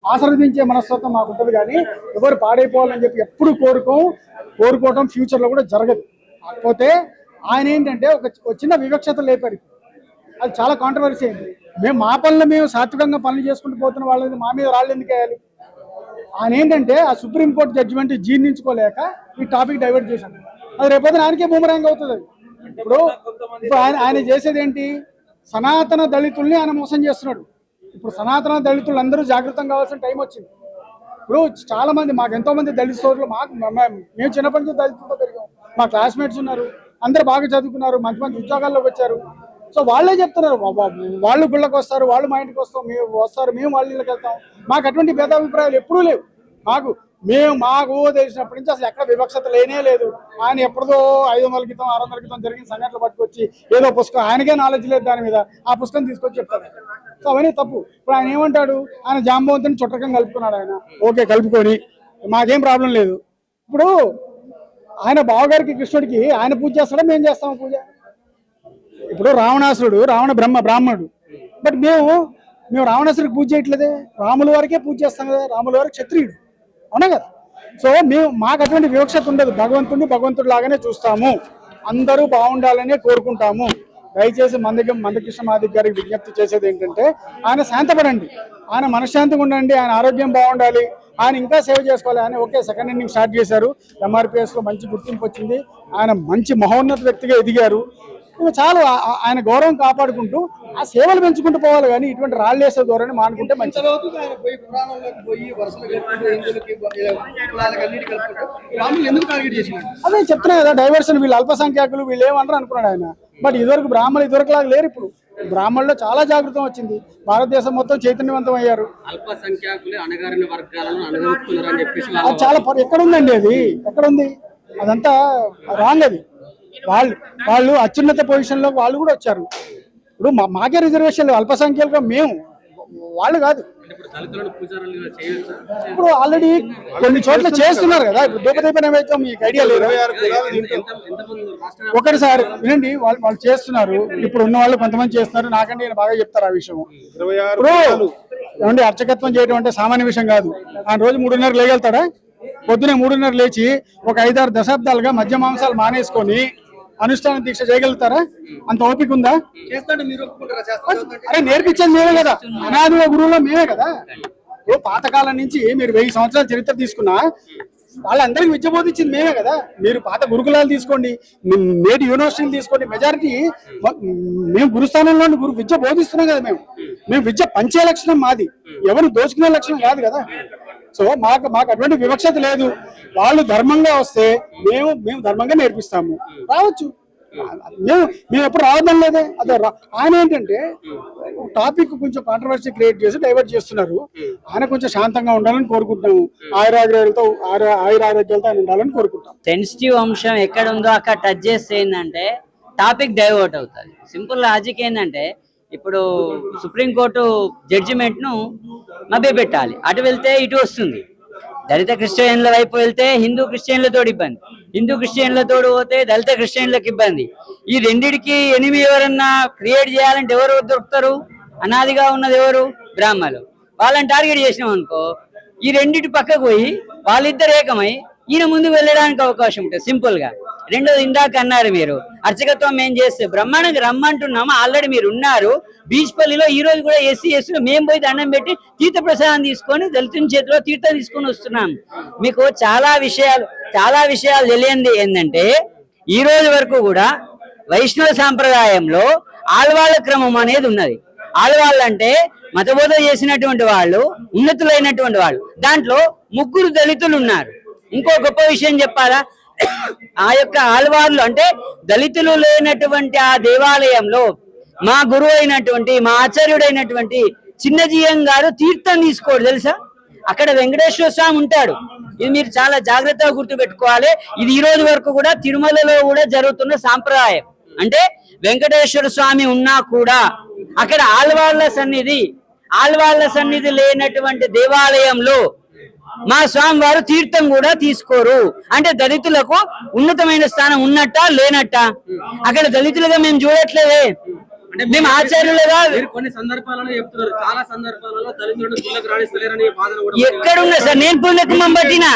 ఆశీర్వదించే మనస్తత్వం మాకు ఉంటుంది కానీ ఎవరు పాడైపోవాలని చెప్పి ఎప్పుడు కోరుకోవటం ఫ్యూచర్లో కూడా జరగదు. కాకపోతే ఆయన ఏంటంటే ఒక చిన్న వివక్షత లేపారు. అది చాలా కాంట్రవర్సీ అయింది. మేము మా పనులు మేము సాత్వికంగా పనులు చేసుకుంటూ పోతున్న వాళ్ళని మా మీద రాళ్ళు ఎందుకు వేయాలి? ఆయన ఏంటంటే ఆ సుప్రీంకోర్టు జడ్జిమెంట్ జీర్ణించుకోలేక ఈ టాపిక్ డైవర్ట్ చేశాను. అది రేపొద్దున ఆయనకే బూమరాంగ్ అవుతుంది. ఇప్పుడు ఆయన చేసేది ఏంటి? సనాతన దళితుల్ని ఆయన మోసం చేస్తున్నాడు. ఇప్పుడు సనాతన దళితులు అందరూ జాగృతం కావాల్సిన టైం వచ్చింది. ఇప్పుడు చాలా మంది మాకు ఎంతో మంది దళిత సోదరులు మేము చిన్నప్పటి నుంచి దళితులతో పెరిగాం. మా క్లాస్మేట్స్ ఉన్నారు, అందరు బాగా చదువుకున్నారు, మంచి మంచి ఉద్యోగాల్లోకి వచ్చారు. సో వాళ్ళే చెప్తున్నారు, వాళ్ళు గుళ్ళకి వస్తారు, వాళ్ళు మా ఇంటికి వస్తాం, మేము వస్తారు, మేము వాళ్ళ ఇళ్ళకి వెళ్తాం. మాకు అటువంటి భేదాభిప్రాయాలు ఎప్పుడూ లేవు. మాకు తెలిసినప్పటి నుంచి అసలు ఎక్కడ వివక్షత లేనే లేదు. ఆయన ఎప్పుడో 500 క్రితం 600 క్రితం జరిగిన సంఘటనలు పట్టుకొచ్చి ఏదో పుస్తకం, ఆయనకే నాలెడ్జ్ లేదు దాని మీద, ఆ పుస్తకం తీసుకొచ్చి చెప్తారు. సో అవన్నీ తప్పు. ఇప్పుడు ఆయన ఏమంటాడు? ఆయన జాంబవంతుని చుట్టకం కలుపుకున్నాడు. ఆయన ఓకే కలుపుకొని మాకేం ప్రాబ్లం లేదు. ఇప్పుడు ఆయన బావగారికి కృష్ణుడికి ఆయన పూజ చేస్తాడా, మేము చేస్తాము పూజ? ఇప్పుడు రావణాసురుడు బ్రాహ్మణుడు, బట్ మేము రావణాసుడికి పూజ చేయట్లేదే, రాముల వారికే పూజ చేస్తాం కదా. రాముల వారికి క్షత్రియుడు, అవునా కదా? సో మాకు అటువంటి వివక్షత ఉండదు. భగవంతుడు లాగానే చూస్తాము, అందరూ బాగుండాలనే కోరుకుంటాము. దయచేసి మందకృష్ణ మాదిక్ గారికి విజ్ఞప్తి చేసేది ఏంటంటే, ఆయన శాంతపడండి, ఆయన మనశ్శాంతిగా ఉండండి, ఆయన ఆరోగ్యం బాగుండాలి, ఆయన ఇంకా సేవ చేసుకోవాలి. ఆయన ఓకే సెకండ్ ఇన్నింగ్ స్టార్ట్ చేశారు, ఎంఆర్పిఎస్లో మంచి గుర్తింపు వచ్చింది, ఆయన మంచి మహోన్నత వ్యక్తిగా ఎదిగారు. చాలు ఆయన గౌరవం కాపాడుకుంటూ ఆ సేవలు పెంచుకుంటూ పోవాలి. కానీ ఇటువంటి రాళ్ళేసే ధోరణి మానుకుంటే మంచిది. అదే చెప్తున్నా కదా, డైవర్షన్. వీళ్ళు అల్పసంఖ్యాకులు, వీళ్ళు ఏమన్నారు అనుకున్నాడు ఆయన. బట్ ఇదివరకులాగా లేరు. ఇప్పుడు బ్రాహ్మణుల్లో చాలా జాగృతం వచ్చింది. భారతదేశం మొత్తం చైతన్యవంతం అయ్యారు. అది చాలా ఎక్కడుందండి? అది ఎక్కడుంది? అదంతా రాంగ్. అది వాళ్ళు అత్యున్నత పొజిషన్ లో వాళ్ళు కూడా వచ్చారు. ఇప్పుడు మాకే రిజర్వేషన్లు, అల్పసంఖ్యాలుగా మేము, వాళ్ళు కాదు. ఇప్పుడు ఆల్రెడీ కొన్ని చోట్ల చేస్తున్నారు కదా. ఇప్పుడు దూపదీప నైవేద్యం మీకు ఐడియా లేదు. ఒకటిసారి వినండి, వాళ్ళు చేస్తున్నారు. ఇప్పుడు ఉన్న వాళ్ళు కొంతమంది చేస్తున్నారు, నాకంటే నేను బాగా చెప్తారు ఆ విషయం. ఇప్పుడు ఏమండి, అర్చకత్వం చేయడం అంటే సామాన్య విషయం కాదు. ఆ రోజు 3:30 లేగలుగుతారా? పొద్దునే 3:30 లేచి ఒక 5-6 దశాబ్దాలుగా మద్య మాంసాలు మానేసుకొని అనుష్ఠాన దీక్ష చేయగలుగుతారా? అంత ఓపిక ఉందా? అరే నేర్పించేది మేమే కదా, అనాదిగా గురువులో మేమే కదా. ఇప్పుడు పాతకాలం నుంచి మీరు 1000 సంవత్సరాల చరిత్ర తీసుకున్నా వాళ్ళందరికీ విద్య బోధించింది మేమే కదా. మీరు పాత గురుకులాలు తీసుకోండి, నేటి యూనివర్సిటీలు తీసుకోండి, మెజారిటీ మేము గురుస్థానంలో విద్య బోధిస్తున్నాం కదా. మేము విద్య పంచే లక్షణం మాది, ఎవరు దోచుకునే లక్షణం కాదు కదా. సో మాకు అటువంటి వివక్షత లేదు. వాళ్ళు ధర్మంగా వస్తే మేము ధర్మంగా నేర్పిస్తాము. రావచ్చు, మేము ఎప్పుడు రావద్దని లేదే. అదే ఆయన ఏంటంటే టాపిక్ కొంచెం కాంట్రవర్సీ క్రియేట్ చేసి డైవర్ట్ చేస్తున్నారు. ఆయన కొంచెం శాంతంగా ఉండాలని కోరుకుంటున్నాము. ఆయురారోగ్యాలతో ఆయన ఉండాలని కోరుకుంటాం. సెన్సిటివ్ అంశం ఎక్కడ ఉందో అక్కడ టచ్ చేస్తే ఏంటంటే టాపిక్ డైవర్ట్ అవుతుంది. సింపుల్ లాజిక్ ఏంటంటే, ఇప్పుడు సుప్రీంకోర్టు జడ్జిమెంట్ ను మభ్యపెట్టాలి, అటు వెళ్తే ఇటు వస్తుంది. దళిత క్రిస్టియన్ల వైపు వెళ్తే హిందూ క్రిస్టియన్లతో ఇబ్బంది, హిందూ క్రిస్టియన్లతో పోతే దళిత క్రిస్టియన్లకు ఇబ్బంది. ఈ రెండిటికి ఎనిమి ఎవరన్నా క్రియేట్ చేయాలంటే ఎవరు దొరుకుతారు? అనాదిగా ఉన్నది ఎవరు? బ్రాహ్మణులు. వాళ్ళని టార్గెట్ చేసినాం అనుకో, ఈ రెండిటి పక్కకు పోయి వాళ్ళిద్దరు ఏకమై ఈయన ముందుకు వెళ్ళడానికి అవకాశం ఉంటుంది సింపుల్ గా. రెండోది, ఇందాక అన్నారు మీరు అర్చకత్వం మేము చేస్తే బ్రహ్మాండంగా రమ్మంటున్నాము, ఆల్రెడీ మీరు ఉన్నారు. బీచ్పల్లిలో ఈ రోజు కూడా ఎస్సీలో మేము పోయి దండం పెట్టి తీర్థ ప్రసాదం తీసుకొని దళితుని చేతిలో తీర్థం తీసుకొని వస్తున్నాం. మీకు చాలా విషయాలు తెలియంది ఏంటంటే, ఈ రోజు వరకు కూడా వైష్ణవ సాంప్రదాయంలో ఆళ్వాళ్ళ క్రమం అనేది ఉన్నది. ఆళ్వాళ్ళు అంటే మతబోధ చేసినటువంటి వాళ్ళు, ఉన్నతులైనటువంటి వాళ్ళు. దాంట్లో 3 దళితులు ఉన్నారు. ఇంకో గొప్ప విషయం చెప్పాలా, ఆ యొక్క ఆళ్వార్లు అంటే దళితులు లేనటువంటి ఆ దేవాలయంలో మా గురువు అయినటువంటి, మా ఆచార్యుడైనటువంటి చిన్నజీయం గారు తీర్థం తీసుకోడు తెలుసా? అక్కడ వెంకటేశ్వర స్వామి ఉంటాడు. ఇది మీరు చాలా జాగ్రత్తగా గుర్తుపెట్టుకోవాలి. ఇది ఈ రోజు వరకు కూడా తిరుమలలో కూడా జరుగుతున్న సాంప్రదాయం. అంటే వెంకటేశ్వర స్వామి ఉన్నా కూడా అక్కడ ఆళ్వాళ్ళ సన్నిధి లేనటువంటి దేవాలయంలో మా స్వామి వారు తీర్థం కూడా తీసుకోరు. అంటే దళితులకు ఉన్నతమైన స్థానం ఉన్నట్ట లేనట్ట? అక్కడ దళితులుగా మేము చూడట్లేదే. మేము ఆచార్యులు కాదు. మీరు కొన్ని సందర్భాలలో చెప్తున్నారు, చాలా సందర్భాలలో దళితులను గుళ్ళకు రాణిస్తలేరని వాదన కూడా ఎక్కడున్నా సార్, నేను పుణ్యకుంభం పట్టిన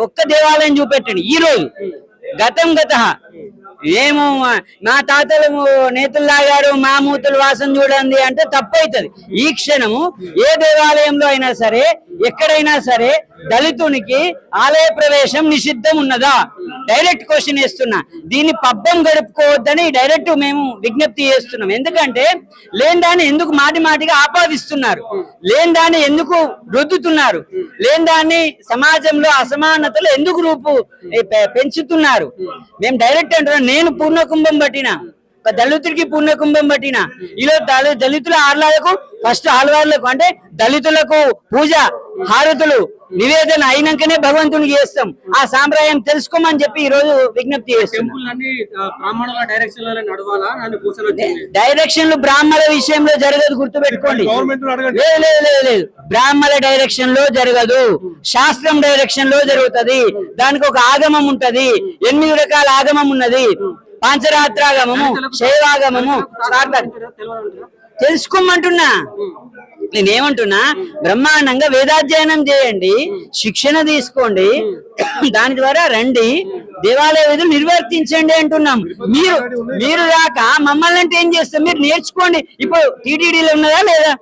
ఒక్క దేవాలయం చూపెట్టండి ఈ రోజు. గతం గత ఏమో మా తాతలు నేతులు లాగారు, మా మూతులు వాసన చూడండి అంటే తప్పైతుంది. ఈ క్షణము ఏ దేవాలయంలో అయినా సరే, ఎక్కడైనా సరే దళితునికి ఆలయ ప్రవేశం నిషిద్ధం ఉన్నదా? డైరెక్ట్ క్వశ్చన్ వేస్తున్నా. దీన్ని పబ్బం గడుపుకోవద్దని డైరెక్ట్ మేము విజ్ఞప్తి చేస్తున్నాం. ఎందుకంటే లేని దాన్ని ఎందుకు మాటిగా ఆపాదిస్తున్నారు, లేని దాన్ని ఎందుకు రుద్దుతున్నారు, లేని దాన్ని సమాజంలో అసమానతలు ఎందుకు పెంచుతున్నారు. మేము డైరెక్ట్ అంటున్నాం. నేను పూర్ణకుంభం పట్టిన, ఒక దళితుడికి పూర్ణకుంభం పట్టిన. ఈరోజు దళితుల ఆర్లాలకు ఫస్ట్ ఆళ్వార్లకు అంటే దళితులకు పూజ హారతులు నివేదన అయినాకనే భగవంతునికి చేస్తాం. ఆ సాంప్రదాయం తెలుసుకోమని చెప్పి ఈ రోజు విజ్ఞప్తి చేస్తాం. డైరెక్షన్లు బ్రాహ్మణ విషయంలో జరగదు, గుర్తుపెట్టుకోండి. లేదు, బ్రాహ్మణ డైరెక్షన్ లో జరగదు, శాస్త్రం డైరెక్షన్ లో జరుగుతుంది. దానికి ఒక ఆగమం ఉంటది, 8 రకాల ఆగమం ఉన్నది. పాంచరాత్రాగమము, శైవాగమము తెలుసుకోమంటున్నా. నేనేమంటున్నా, బ్రహ్మాండంగా వేదాధ్యయనం చేయండి, శిక్షణ తీసుకోండి, దాని ద్వారా రండి, దేవాలయ విధులు నిర్వర్తించండి అంటున్నాం. మీరు రాక మమ్మల్ని అంటే ఏం చేస్తాం? మీరు నేర్చుకోండి. ఇప్పుడు టీటీడీలో ఉన్నదా లేదా?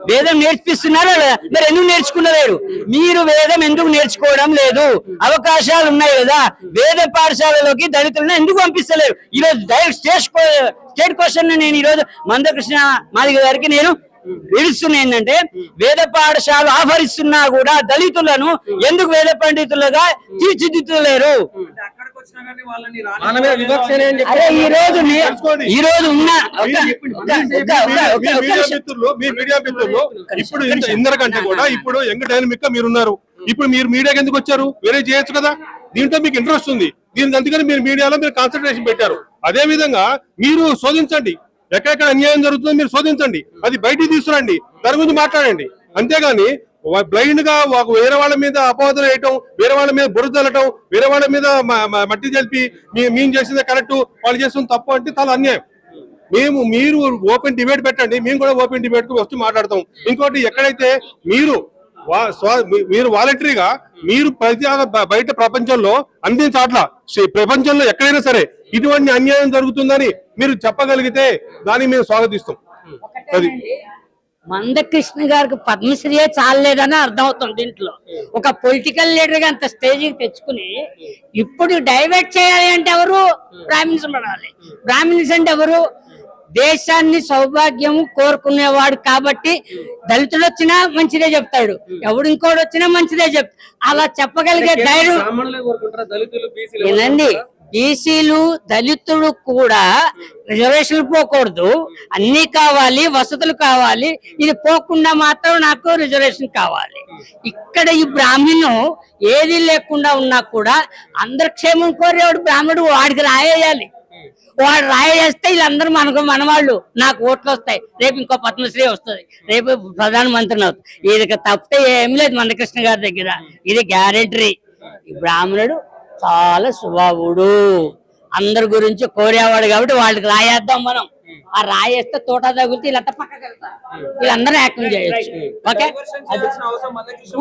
వేదం నేర్పిస్తున్నారా లేదా? మరి ఎందుకు నేర్చుకున్నారు? మీరు వేదం ఎందుకు నేర్చుకోవడం లేదు? అవకాశాలు ఉన్నాయి కదా, వేద పాఠశాలలోకి దళితులను ఎందుకు పంపిస్తలేరు? ఈరోజు డైరెక్ట్ స్టేట్ క్వశ్చన్ నేను ఈరోజు మందకృష్ణ మాదిగ గారికి నేను విడుస్తున్నా. ఏంటంటే వేద పాఠశాల ఆఫరిస్తున్నా కూడా దళితులను ఎందుకు వేద పండితులుగా తీర్చిదిద్దలేరు? అరే ఈ రోజు ఉన్న ఇప్పుడు ఇందరికంటే కూడా ఇప్పుడు యంగ్ డైనమిక్ గా మీరున్నారు. ఇప్పుడు మీరు మీడియాకి ఎందుకు వచ్చారు? వేరే చేయొచ్చు కదా. దీంట్లో మీకు ఇంట్రెస్ట్ ఉంది, దీనికి అందుకని మీరు మీడియాలో మీరు కాన్సన్ట్రేషన్ పెట్టారు. అదే విధంగా మీరు శోధించండి, ఎక్కడెక్కడ అన్యాయం జరుగుతుందో మీరు శోధించండి, అది బయటికి తీసుకురండి, దాని గురించి మాట్లాడండి. అంతేగాని బ్లైండ్ గా వేరే వాళ్ళ మీద అపవాదులు వేయటం, వేరే వాళ్ళ మీద బురద చల్లటం, వేరే వాళ్ళ మీద మట్టి తెలిపి మేము చేసిందే కరెక్ట్, వాళ్ళు చేస్తుంది తప్పు అంటే చాలా అన్యాయం. మీరు ఓపెన్ డిబేట్ పెట్టండి, మేము కూడా ఓపెన్ డిబేట్ కు వస్తూ మాట్లాడతాం. ఇంకోటి, ఎక్కడైతే మీరు వాలంటరీగా మీరు బయట ప్రపంచంలో అన్ని చోట్ల ప్రపంచంలో ఎక్కడైనా సరే ఇటువంటి అన్యాయం జరుగుతుందని మీరు చెప్పగలిగితే దాన్ని మేము స్వాగతిస్తాం. అది మందకృష్ణ గారికి పద్మశ్రీయే చాలేదని అర్థం అవుతుంది. దీంట్లో ఒక పొలిటికల్ లీడర్ గా అంత స్టేజ్కి తెచ్చుకుని ఇప్పుడు డైవర్ట్ చేయాలి అంటే ఎవరు? బ్రాహ్మిన్స్ పడాలి. బ్రాహ్మిన్స్ అంటే ఎవరు? దేశాన్ని సౌభాగ్యము కోరుకునేవాడు. కాబట్టి దళితుడు వచ్చినా మంచిదే చెప్తాడు, ఎవడు ఇంకోటి వచ్చినా మంచిదే చెప్తాడు. అలా చెప్పగలిగే ధైర్యం ఏనండి. బీసీలు దళితుడు కూడా రిజర్వేషన్లు పోకూడదు, అన్ని కావాలి, వసతులు కావాలి. ఇది పోకుండా మాత్రం నాకు రిజర్వేషన్ కావాలి. ఇక్కడ ఈ బ్రాహ్మణు ఏది లేకుండా ఉన్నా కూడా అందరి క్షేమం కోరేవాడు బ్రాహ్మణుడు. వాడికి రాయేయాలి, వాడు రాయేస్తే వీళ్ళందరూ మనవాళ్ళు, నాకు ఓట్లు వస్తాయి, రేపు ఇంకో పద్మశ్రీ వస్తుంది, రేపు ప్రధానమంత్రిని అవుతుంది. ఇది తప్పితే ఏం లేదు మందకృష్ణ గారి దగ్గర, ఇది గ్యారెంటీ. ఈ బ్రాహ్మణుడు చాలా స్వభావుడు, అందరి గురించి కోరేవాడు. కాబట్టి వాళ్ళకి రాయేద్దాం మనం. ఆ రాయేస్తే తోట తగిలితే వీళ్ళంతా పక్కకి వెళ్తారు, వీళ్ళందరూ యాక్టింగ్ చేయొచ్చు. ఓకే,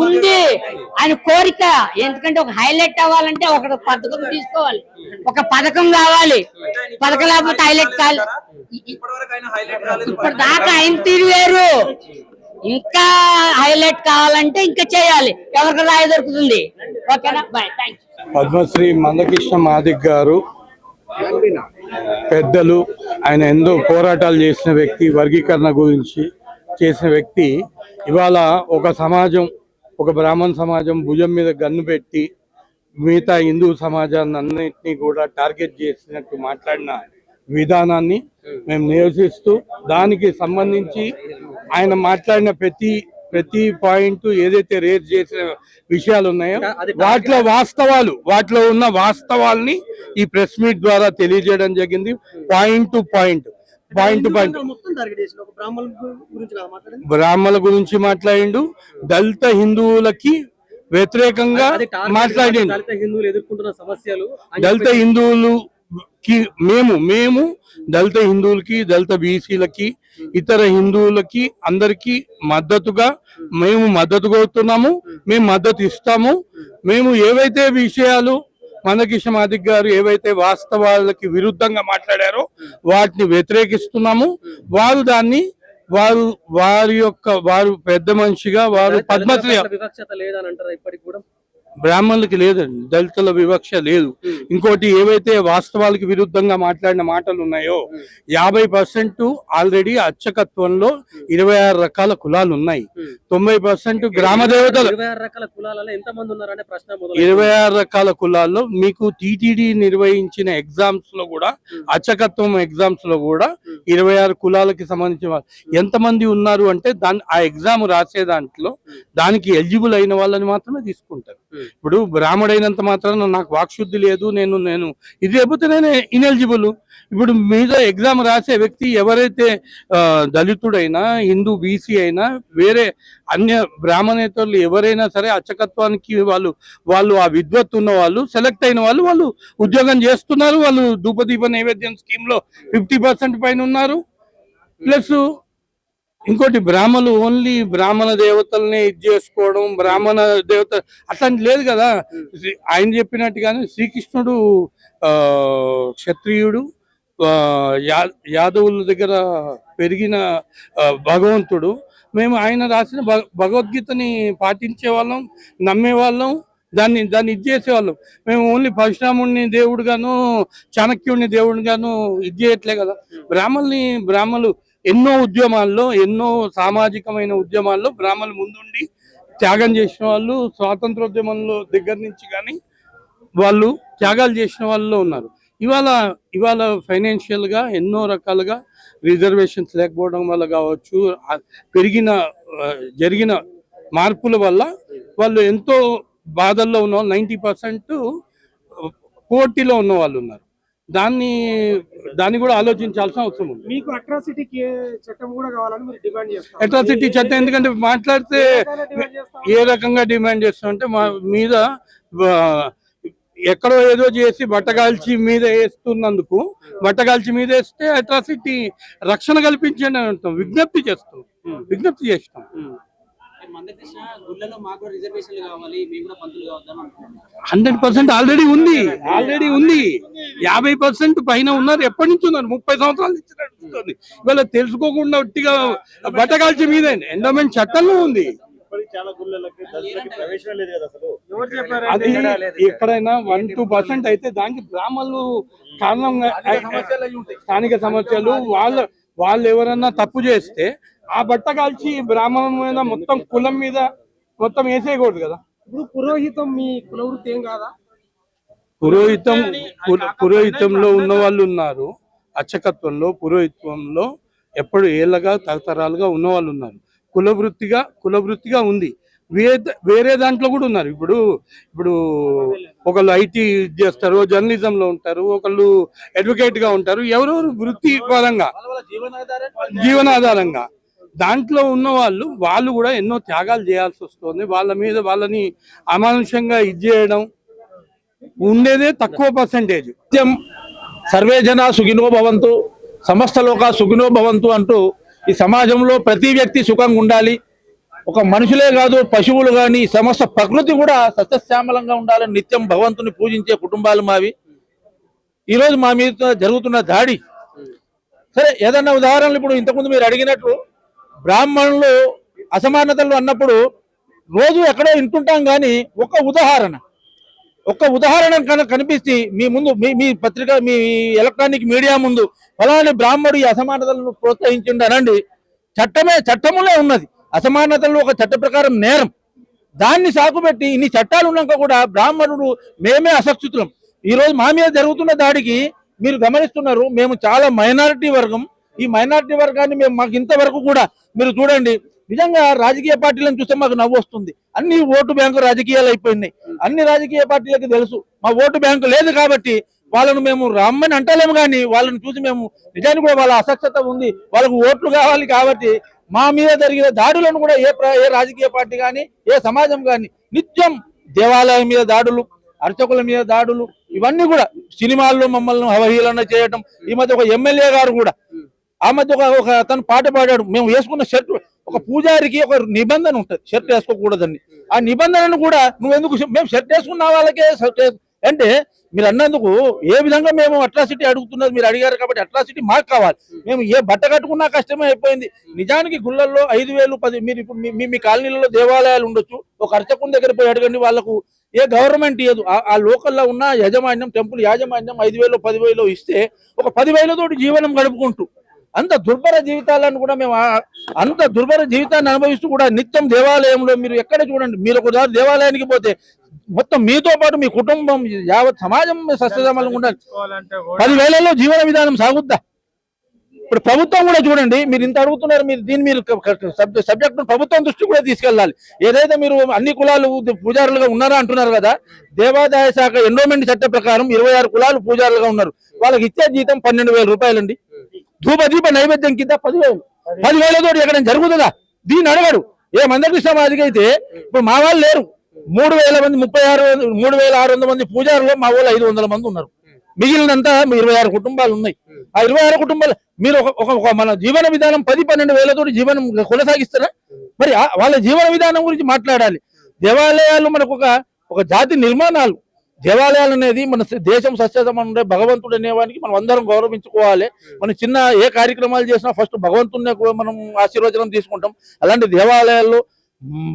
ఉంది ఆయన కోరిక. ఎందుకంటే ఒక హైలైట్ అవ్వాలంటే ఒక పథకం తీసుకోవాలి, ఒక పథకం కావాలి. పథకం లేకపోతే హైలైట్ కావాలి. ఇప్పుడు దాకా ఆయన తీరు వేరు, ఇంకా హైలైట్ కావాలంటే ఇంకా చేయాలి. ఎవరికి రాయి దొరుకుతుంది. ఓకేనా, bye, thank you. Padmashri Mandakrishna Madiga గారు పెద్దలు, ఆయన ఎంతో పోరాటాలు చేసిన వ్యక్తి, వర్గీకరణ గురించి చేసిన వ్యక్తి. ఇవాళ ఒక సమాజం, ఒక బ్రాహ్మణ సమాజం భుజం మీద గన్ను పెట్టి మిగతా హిందూ సమాజాన్ని అన్నింటినీ కూడా టార్గెట్ చేసినట్టు మాట్లాడిన విధానాన్ని మేము నిరసిస్తూ, దానికి సంబంధించి ఆయన మాట్లాడిన ప్రతి పాయింట్ ఏదైతే రేజ్ చేసిన విషయాలు ఉన్నాయో వాటిలో ఉన్న వాస్తవాల్ని ఈ ప్రెస్ మీట్ ద్వారా తెలియజేయడం జరిగింది. పాయింట్ టు పాయింట్ బ్రాహ్మణుల గురించి మాట్లాడిండు, దళిత హిందువులకి వ్యతిరేకంగా మాట్లాడిండు, దళిత హిందువులు మేము దళిత హిందువులకి, దళిత బీసీలకి, ఇతర హిందువులకి అందరికీ మద్దతుగా మేము మద్దతు కోరుతున్నాము, మేము మద్దతు ఇస్తాము. మేము ఏవైతే విషయాలు మందకృష్ణ మాదిక్ గారు ఏవైతే వాస్తవాలకి విరుద్ధంగా మాట్లాడారో వాటిని వ్యతిరేకిస్తున్నాము. వారు పెద్ద మనిషిగా వారు పద్మశ్రీ వివక్షత లేదని అంటారా ఇప్పటికి కూడా? బ్రాహ్మణులకి లేదండి, దళితుల వివక్ష లేదు. ఇంకోటి ఏవైతే వాస్తవాలకు విరుద్ధంగా మాట్లాడిన మాటలు ఉన్నాయో 50% ఆల్రెడీ అర్చకత్వంలో 26 రకాల కులాలు ఉన్నాయి. 90% గ్రామ దేవతలు. 26 రకాల కులాలలో ఎంత మంది ఉన్నారనే ప్రశ్న 26 రకాల కులాల్లో మీకు టీటీడీ నిర్వహించిన ఎగ్జామ్స్ లో కూడా, అర్చకత్వం ఎగ్జామ్స్ లో కూడా 26 కులాలకి సంబంధించిన ఎంతమంది ఉన్నారు అంటే ఆ ఎగ్జామ్ రాసే దాంట్లో దానికి ఎలిజిబుల్ అయిన వాళ్ళని మాత్రమే తీసుకుంటారు. ఇప్పుడు బ్రాహ్మడైనంత మాత్రాన నాకు వాక్శుద్ధి లేదు, నేను ఇది లేకపోతే నేను ఇనెలిజిబుల్. ఇప్పుడు మీద ఎగ్జామ్ రాసే వ్యక్తి ఎవరైతే దళితుడైనా, హిందూ, బీసీ అయినా, వేరే అన్య బ్రాహ్మణేతరులు ఎవరైనా సరే అర్చకత్వానికి వాళ్ళు ఆ విద్వత్తు ఉన్న వాళ్ళు, సెలెక్ట్ అయిన వాళ్ళు ఉద్యోగం చేస్తున్నారు. వాళ్ళు ధూపదీప నైవేద్యం స్కీమ్ లో 50% పైన ఉన్నారు. ప్లస్ ఇంకోటి బ్రాహ్మణులు ఓన్లీ బ్రాహ్మణ దేవతల్ని ఇది చేసుకోవడం, బ్రాహ్మణ దేవత అట్లాంటి లేదు కదా. ఆయన చెప్పినట్టుగానే శ్రీకృష్ణుడు క్షత్రియుడు, యాదవుల దగ్గర పెరిగిన భగవంతుడు. మేము ఆయన రాసిన భగవద్గీతని పాటించే వాళ్ళం, నమ్మే వాళ్ళం, దాన్ని ఇది చేసేవాళ్ళం. మేము ఓన్లీ పరశురాముడిని దేవుడుగాను, చాణక్యుడిని దేవుడిగాను ఇది చేయట్లే కదా. బ్రాహ్మణులు ఎన్నో ఉద్యమాల్లో, ఎన్నో సామాజికమైన ఉద్యమాల్లో బ్రాహ్మణులు ముందుండి త్యాగం చేసిన వాళ్ళు, స్వాతంత్రోద్యమంలో దగ్గర నుంచి కానీ వాళ్ళు త్యాగాలు చేసిన వాళ్ళలో ఉన్నారు. ఇవాళ ఫైనాన్షియల్ గా ఎన్నో రకాలుగా రిజర్వేషన్స్ లేకపోవడం వల్ల కావచ్చు, జరిగిన మార్పుల వల్ల వాళ్ళు ఎంతో బాధల్లో ఉన్న వాళ్ళు 90% పోటీలో ఉన్న వాళ్ళు ఉన్నారు. దాన్ని కూడా ఆలోచించాల్సిన అవసరం ఉంది. మీకు అట్రాసిటీ చట్టం కూడా కావాలని మీరు డిమాండ్ చేస్తారు. అట్రాసిటీ చట్టం ఎందుకంటే మాట్లాడితే ఏ రకంగా డిమాండ్ చేస్తాం అంటే, మా మీద ఎక్కడో ఏదో చేసి బట్టగాల్చి మీద వేస్తున్నందుకు, బట్టగాల్చి మీద వేస్తే అట్రాసిటీ రక్షణ కల్పించండి అని అంటాం, విజ్ఞప్తి చేస్తాం. 100% ఆల్రెడీ ఉంది. 50% పైన ఉన్నారు. ఎప్పటి నుంచి ఉన్నారు? 30 సంవత్సరాల నుంచి నడుస్తుంది. ఇవాళ తెలుసుకోకుండా ఒట్టిగా బట్టగాల్చి మీద ఎండోమెంట్ చట్టంలో ఉంది. అది ఎక్కడైనా 1-2% అయితే దానికి బ్రాహ్మణులు కారణంగా స్థానిక సమస్యలు, వాళ్ళు ఎవరన్నా తప్పు చేస్తే ఆ బట్ట కాల్చి బ్రాహ్మణం మీద మొత్తం కులం మీద మొత్తం వేసేయకూడదు కదా. ఇప్పుడు పురోహితం మీ కుల వృత్తి ఏం కాదా? పురోహితంలో ఉన్న వాళ్ళు ఉన్నారు. అర్చకత్వంలో, పురోహిత్వంలో ఎప్పుడు ఏళ్ళగా తరతరాలుగా ఉన్న వాళ్ళు ఉన్నారు. కులవృత్తిగా ఉంది. వేరే దాంట్లో కూడా ఉన్నారు. ఇప్పుడు ఒకళ్ళు ఐటీ చేస్తారు, జర్నలిజంలో ఉంటారు, ఒకళ్ళు అడ్వకేట్ గా ఉంటారు. ఎవరెవరు వృత్తి పరంగా, జీవనాధారంగా దాంట్లో ఉన్న వాళ్ళు కూడా ఎన్నో త్యాగాలు చేయాల్సి వస్తుంది. వాళ్ళని అమానుషంగా ఇది చేయడం ఉండేదే తక్కువ పర్సెంటేజ్. సర్వే జన సుఖినో భవంతు, సమస్త లోక సుఖినో భవంతు అంటూ ఈ సమాజంలో ప్రతి వ్యక్తి సుఖంగా ఉండాలి. ఒక మనుషులే కాదు, పశువులు కానీ సమస్త ప్రకృతి కూడా సస్యశ్యామలంగా ఉండాలని నిత్యం భగవంతుని పూజించే కుటుంబాలు మావి. ఈరోజు మా మీద జరుగుతున్న దాడి, సరే ఏదన్నా ఉదాహరణలు ఇప్పుడు ఇంతకుముందు మీరు అడిగినట్లు బ్రాహ్మణులు అసమానతలు అన్నప్పుడు రోజు ఎక్కడో వింటుంటాం, కానీ ఒక్క ఉదాహరణ కనుక కనిపిస్తే మీ ముందు, మీ పత్రిక, మీ ఎలక్ట్రానిక్ మీడియా ముందు ఫలాని బ్రాహ్మణుడు ఈ అసమానతలను ప్రోత్సహించిండు అనండి, చట్టములో ఉన్నది. అసమానతలు ఒక చట్ట ప్రకారం నేరం. దాన్ని సాకుపెట్టి ఇన్ని చట్టాలు ఉన్నాక కూడా బ్రాహ్మణుడు మేమే అసక్షితులం. ఈరోజు మా మీద జరుగుతున్న దాడికి మీరు గమనిస్తున్నారు, మేము చాలా మైనారిటీ వర్గం. ఈ మైనారిటీ వర్గాన్ని మాకు ఇంతవరకు కూడా మీరు చూడండి, నిజంగా రాజకీయ పార్టీలను చూస్తే మాకు నవ్వు వస్తుంది. అన్ని ఓటు బ్యాంకు రాజకీయాలు అయిపోయినాయి. అన్ని రాజకీయ పార్టీలకు తెలుసు మా ఓటు బ్యాంకు లేదు కాబట్టి వాళ్ళను మేము రమ్మని అంటలేము, కానీ వాళ్ళని చూసి మేము నిజానికి కూడా వాళ్ళ అసక్షత ఉంది, వాళ్ళకు ఓట్లు కావాలి కాబట్టి మా మీద జరిగిన దాడులను కూడా ఏ రాజకీయ పార్టీ కానీ, ఏ సమాజం కానీ నిత్యం దేవాలయం మీద దాడులు, అర్చకుల మీద దాడులు, ఇవన్నీ కూడా సినిమాల్లో మమ్మల్ని అవహేళన చేయటం. ఈ మధ్య ఒక ఎమ్మెల్యే గారు కూడా ఆ మధ్య ఒక తను పాట పాడాడు, మేము వేసుకున్న షర్ట్, ఒక పూజారికి ఒక నిబంధన ఉంటుంది షర్ట్ వేసుకోకూడదని. ఆ నిబంధనను కూడా నువ్వెందుకు, మేము షర్ట్ వేసుకున్న వాళ్ళకే అంటే మీరు అన్నందుకు ఏ విధంగా మేము అట్రాసిటీ అడుగుతున్నది మీరు అడిగారు కాబట్టి అట్రాసిటీ మాకు కావాలి. మేము ఏ బట్ట కట్టుకున్నా కష్టమే అయిపోయింది. నిజానికి గుళ్ళల్లో 5,000 10 మీరు ఇప్పుడు మీ కాలనీలలో దేవాలయాలు ఉండొచ్చు, ఒక అర్చకుని దగ్గర పోయి అడగండి, వాళ్ళకు ఏ గవర్నమెంట్ ఇవ్వదు. ఆ లోకల్లో ఉన్న యాజమాన్యం, టెంపుల్ యాజమాన్యం 5,000 10,000 ఇస్తే ఒక 10,000 తోటి జీవనం గడుపుకుంటూ అంత దుర్భర జీవితాలను కూడా మేము అంత దుర్భర జీవితాన్ని అనుభవిస్తూ కూడా నిత్యం దేవాలయంలో మీరు ఎక్కడ చూడండి, మీరు ఒకసారి దేవాలయానికి పోతే మొత్తం మీతో పాటు మీ కుటుంబం యావత్ సమాజం సస్యశ్యామలంగా ఉండాలి. 10,000లో జీవన విధానం సాగుద్దా? ఇప్పుడు ప్రభుత్వం కూడా చూడండి, మీరు ఇంత అడుగుతున్నారు, మీరు దీన్ని మీరు సబ్జెక్ట్ ప్రభుత్వం దృష్టి కూడా తీసుకెళ్ళాలి. ఏదైతే మీరు అన్ని కులాలు పూజారులుగా ఉన్నారా అంటున్నారు కదా, దేవాదాయ శాఖ ఎండోమెంట్ చట్ట ప్రకారం 26 కులాలు పూజారులుగా ఉన్నారు. వాళ్ళకి ఇచ్చే జీతం 12,000 రూపాయలండి. ధూపదీప నైవేద్యం కింద 10,000. 10,000 తోటి ఎక్కడ జరుగుతుందా? దీన్ని అడగడు. ఏ మందకృష్ణ మాదిగా అయితే ఇప్పుడు మా వాళ్ళు లేరు, 3,000 మంది 3,600 మంది పూజారులు, మా వాళ్ళు 500 మంది ఉన్నారు. మిగిలినంతా 26 కుటుంబాలు ఉన్నాయి. ఆ 26 కుటుంబాలు మీరు ఒక మన జీవన విధానం 10-12 తోటి జీవనం కొనసాగిస్తారా? మరి వాళ్ళ జీవన విధానం గురించి మాట్లాడాలి. దేవాలయాలు మనకు ఒక జాతి నిర్మాణాలు. దేవాలయాలు అనేది మన దేశం సస్యసమం ఉండే భగవంతుడు అనేవానికి మనం అందరం గౌరవించుకోవాలి. మనం చిన్న ఏ కార్యక్రమాలు చేసినా ఫస్ట్ భగవంతుడిని మనం ఆశీర్వచనం తీసుకుంటాం. అలాంటి దేవాలయాల్లో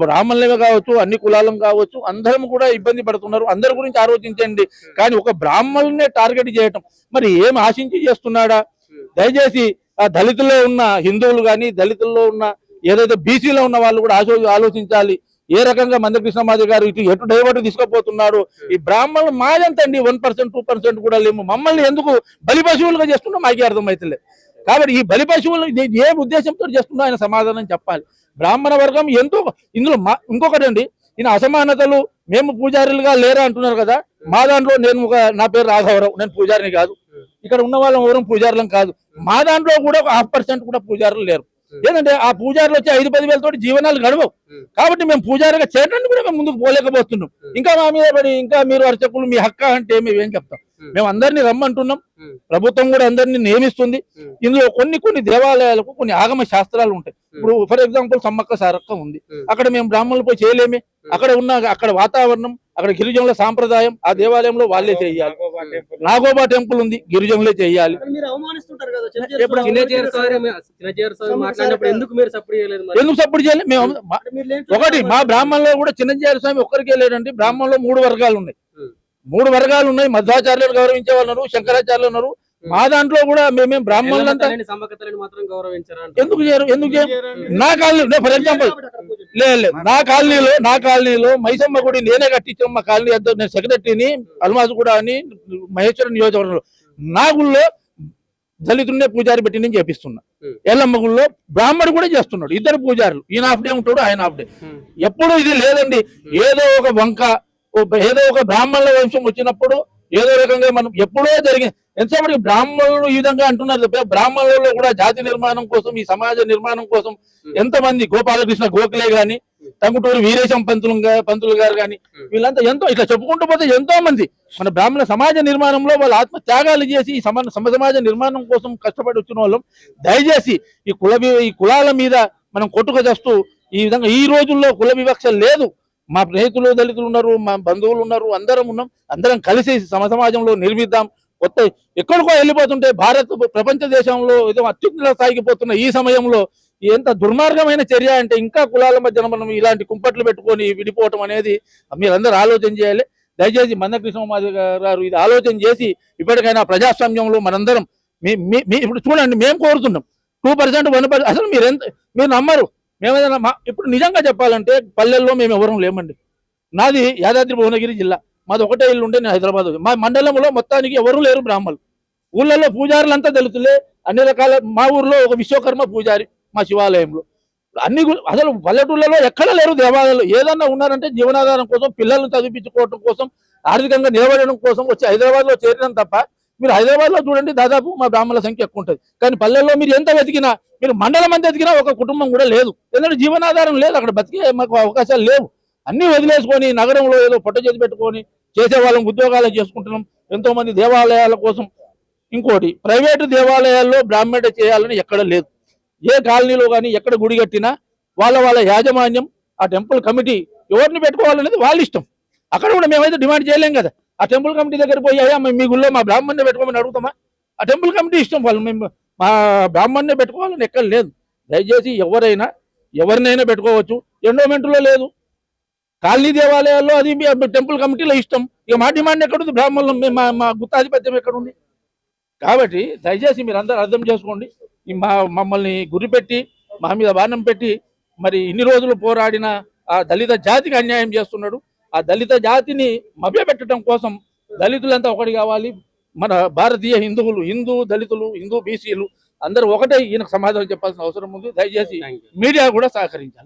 బ్రాహ్మణులే కావచ్చు, అన్ని కులాలం కావచ్చు, అందరం కూడా ఇబ్బంది పడుతున్నారు. అందరి గురించి ఆలోచించండి. కానీ ఒక బ్రాహ్మణులనే టార్గెట్ చేయటం మరి ఏం ఆశించి చేస్తున్నాడా? దయచేసి ఆ దళితుల్లో ఉన్న హిందువులు కానీ, దళితుల్లో ఉన్న ఏదైతే బీసీలో ఉన్న వాళ్ళు కూడా ఆలోచించాలి. ఏ రకంగా మందకృష్ణ మాది గారు ఎటు డైవర్ట్ తీసుకుపోతున్నాడు. ఈ బ్రాహ్మణులు మాదంతండి 1% 2% కూడా లేము. మమ్మల్ని ఎందుకు బలి పశువులుగా చేస్తున్నా మాకే అర్థమైతలేదు. కాబట్టి ఈ బలి పశువులు ఏ ఉద్దేశంతో చేస్తున్నా ఆయన సమాధానం చెప్పాలి. బ్రాహ్మణ వర్గం ఎంతో ఇందులో ఇంకొకటి అండి, ఈయన అసమానతలు మేము పూజారులుగా లేరా అంటున్నారు కదా. మా దాంట్లో నా పేరు రాఘవరావు, నేను పూజారిని కాదు. ఇక్కడ ఉన్న వాళ్ళం ఎవరు పూజారులం కాదు. మా దాంట్లో కూడా ఒక 0.5% కూడా పూజారులు లేరు. ఏంటంటే ఆ పూజారులు వచ్చి 5-10 వేలతోటి జీవనాలు గడవవు. కాబట్టి మేము పూజారిగా చేయడానికి కూడా మేము ముందుకు పోలేకపోతున్నాం. ఇంకా మా మీద పడి ఇంకా మీరు అర్చకులు మీ హక్కు అంటే మేమేం చెప్తాం? మేము అందరినీ రమ్మంటున్నాం. ప్రభుత్వం కూడా అందరినీ నియమిస్తుంది. ఇందులో కొన్ని దేవాలయాలకు కొన్ని ఆగమ శాస్త్రాలు ఉంటాయి. ఇప్పుడు ఫర్ ఎగ్జాంపుల్ సమ్మక్క సారక్క ఉంది, అక్కడ మేము బ్రాహ్మణులు పోయి చేయలేమే. అక్కడ వాతావరణం, అక్కడ గిరిజనుల సాంప్రదాయం, ఆ దేవాలయంలో వాళ్ళే చేయాలి. నాగోబా టెంపుల్ ఉంది, గిరిజనులే చేయాలి. ఎందుకు సపోర్ట్ చేయలేదు? మేము ఒకటి మా బ్రాహ్మణులో కూడా చిన్నజీఆర్ స్వామి ఒక్కరికే లేదండి. బ్రాహ్మణులో 3 వర్గాలు ఉన్నాయి. 3 వర్గాలు ఉన్నాయి. మధ్వాచార్యులను గౌరవించే వాళ్ళు ఉన్నారు, శంకరాచార్యులు ఉన్నారు. మా దాంట్లో కూడా మేమేం బ్రాహ్మణులంతా ఎందుకు చేయరు? నా కాలనీ ఫర్ ఎగ్జాంపుల్ లేదు, నా కాలనీలో మైసమ్మ గుడి నేనే కట్టించాం. మా కాలనీ అంతా నేను సెక్రటరీని, అల్మాజ్ కూడా అని మహేశ్వరం నియోజకవర్గంలో. నా గుళ్ళో దళితుడినే పూజారి పెట్టి నేను చేపిస్తున్నా. ఎల్లమ్మ గుళ్ళో బ్రాహ్మడు కూడా చేస్తున్నాడు. 2 పూజారులు, ఈయన హాఫ్ డే ఉంటాడు, ఆయన హాఫ్ డే. ఎప్పుడు ఇది లేదండి. ఏదో ఒక వంక, ఏదో ఒక బ్రాహ్మణుల వంశం వచ్చినప్పుడు ఏదో రకంగా మనం ఎప్పుడో జరిగింది. ఎంతసేపటికి బ్రాహ్మణులు ఈ విధంగా అంటున్నారు. బ్రాహ్మణులలో కూడా జాతి నిర్మాణం కోసం, ఈ సమాజ నిర్మాణం కోసం ఎంతమంది గోపాలకృష్ణ గోఖలే గాని, టంగుటూరు వీరేశం పంతులు గారు కానీ, వీళ్ళంతా ఎంతో ఇట్లా చెప్పుకుంటూ పోతే ఎంతో మంది మన బ్రాహ్మణ సమాజ నిర్మాణంలో వాళ్ళు ఆత్మ త్యాగాలు చేసి ఈ సమాజ నిర్మాణం కోసం కష్టపడి వచ్చిన వాళ్ళం. దయచేసి ఈ కులాల మీద మనం కొట్టుకు చేస్తూ ఈ విధంగా ఈ రోజుల్లో కుల వివక్ష లేదు. మా స్నేహితులు దళితులు ఉన్నారు, మా బంధువులు ఉన్నారు, అందరం ఉన్నాం. అందరం కలిసి సమాజంలో నిర్మిద్దాం. కొత్త ఎక్కడికో వెళ్ళిపోతుంటే ప్రపంచ దేశంలో ఏదో అత్యున్నత స్థాయికి పోతున్న ఈ సమయంలో ఎంత దుర్మార్గమైన చర్య అంటే ఇంకా కులాల మధ్యన మనం ఇలాంటి కుంపట్లు పెట్టుకొని విడిపోవటం అనేది మీరందరూ ఆలోచన చేయాలి. దయచేసి మందకృష్ణ మాది గారు ఇది ఆలోచన చేసి ఇప్పటికైనా ప్రజాస్వామ్యంలో మనందరం ఇప్పుడు చూడండి, మేము కోరుతున్నాం 2% 1%. అసలు మీరు నమ్మరు. మేమేదైనా ఇప్పుడు నిజంగా చెప్పాలంటే పల్లెల్లో మేము ఎవరం లేమండి. నాది యాదాద్రి భువనగిరి జిల్లా, మాది ఒకటే ఇల్లు ఉంటే నేను హైదరాబాద్. మా మండలంలో మొత్తానికి ఎవరు లేరు బ్రాహ్మణులు. ఊళ్ళల్లో పూజారులంతా దళితులే, అన్ని రకాల. మా ఊర్లో ఒక విశ్వకర్మ పూజారి మా శివాలయంలో. అసలు పల్లెటూళ్ళలో ఎక్కడ లేరు దేవాలయాలు. ఏదన్నా ఉన్నారంటే జీవనాధారం కోసం, పిల్లలను చదివించుకోవడం కోసం, ఆర్థికంగా నిలబడడం కోసం వచ్చి హైదరాబాద్ లో చేరినాం తప్ప మీరు హైదరాబాద్ లో చూడండి దాదాపు మా బ్రాహ్మణుల సంఖ్య ఎక్కువ ఉంటుంది. కానీ పల్లెల్లో మీరు ఎంత వెతికినా, మీరు మండలం అంతా వెతికినా ఒక కుటుంబం కూడా లేదు. ఎందుకంటే జీవనాధారం లేదు, అక్కడ బతికే మాకు అవకాశాలు లేవు. అన్ని వదిలేసుకొని నగరంలో ఏదో పొట్ట చేతి పెట్టుకొని చేసే వాళ్ళం ఉద్యోగాలు చేసుకుంటున్నాం. ఎంతో మంది దేవాలయాల కోసం. ఇంకోటి, ప్రైవేటు దేవాలయాల్లో బ్రాహ్మణ చేయాలని ఎక్కడ లేదు. ఏ కాలనీలో కానీ ఎక్కడ గుడి కట్టినా వాళ్ళ యాజమాన్యం, ఆ టెంపుల్ కమిటీ ఎవరిని పెట్టుకోవాలనేది వాళ్ళ ఇష్టం. అక్కడ కూడా మేమైతే డిమాండ్ చేయలేం కదా. ఆ టెంపుల్ కమిటీ దగ్గర పోయి అయ్యా మీ గుళ్ళో మా బ్రాహ్మణ్ణి పెట్టుకోమని అడుగుతామా? ఆ టెంపుల్ కమిటీ ఇష్టం, వాళ్ళు మేము మా బ్రాహ్మణ్ణి పెట్టుకోవాలని ఎక్కడ లేదు. దయచేసి ఎవరినైనా పెట్టుకోవచ్చు, ఎండోమెంట్లో లేదు. కాలనీ దేవాలయాల్లో అది టెంపుల్ కమిటీలో ఇష్టం. ఇక మా డిమాండ్ ఎక్కడుంది? బ్రాహ్మణులు మా గుత్తాధిపత్యం ఎక్కడుంది? కాబట్టి దయచేసి మీరు అందరూ అర్థం చేసుకోండి. మమ్మల్ని గురిపెట్టి మా మీద బాణం పెట్టి మరి ఇన్ని రోజులు పోరాడిన ఆ దళిత జాతికి అన్యాయం చేస్తున్నాడు. ఆ దళిత జాతిని మభ్యపెట్టడం కోసం దళితులంతా ఒకటి కావాలి. మన భారతీయ హిందువులు, హిందూ దళితులు, హిందూ బీసీలు అందరూ ఒకటే ఈయనకు సమాధానం చెప్పాల్సిన అవసరం ఉంది. దయచేసి మీడియా కూడా సహకరించాలి.